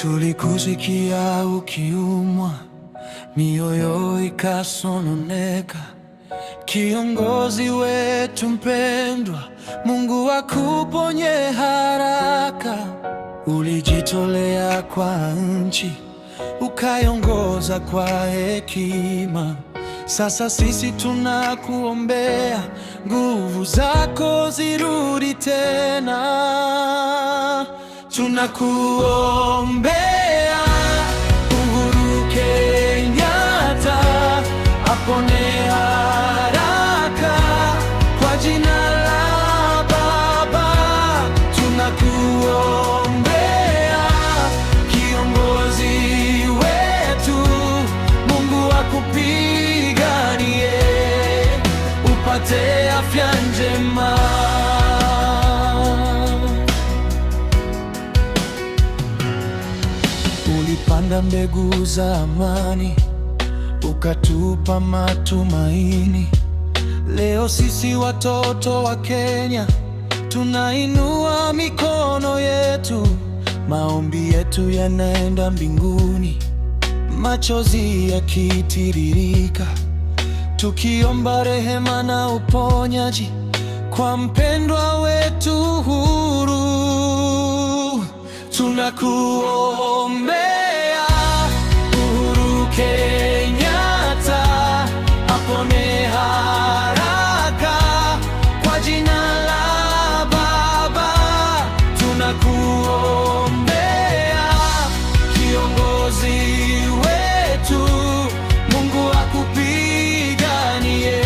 Tulikusikia ukiumwa, mioyo ikasononeka. Kiongozi wetu mpendwa, Mungu akuponye haraka. Ulijitolea kwa nchi, ukaiongoza kwa hekima. Sasa sisi tunakuombea, nguvu zako zirudi tena. Tunakuombea Uhuru Kenyatta apone haraka kwa jina la Baba. Tunakuombea kiongozi wetu, Mungu akupiganie upate afya njema. Ulipanda mbegu za amani, ukatupa matumaini. Leo sisi watoto wa Kenya tunainua mikono yetu, maombi yetu yanaenda mbinguni, machozi yakitiririka, tukiomba rehema na uponyaji kwa mpendwa wetu Uhuru. Tunakuombea Uhuru Kenyatta apone haraka kwa jina la Baba. Tunakuombea kiongozi wetu, Mungu akupiganie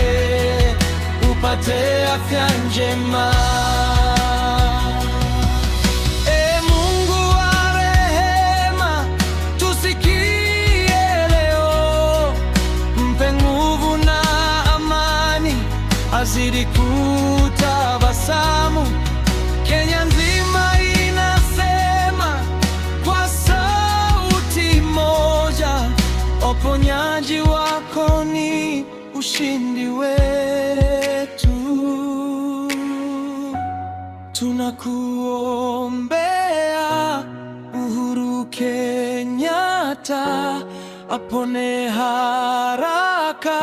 upate afya njema. Azidi kutabasamu, Kenya nzima inasema kwa sauti moja, uponyaji wako ni ushindi wetu. Tunakuombea Uhuru Kenyatta apone haraka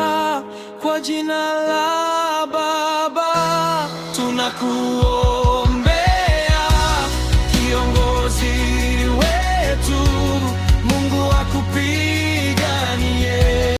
kwa jina la Baba. Tunakuombea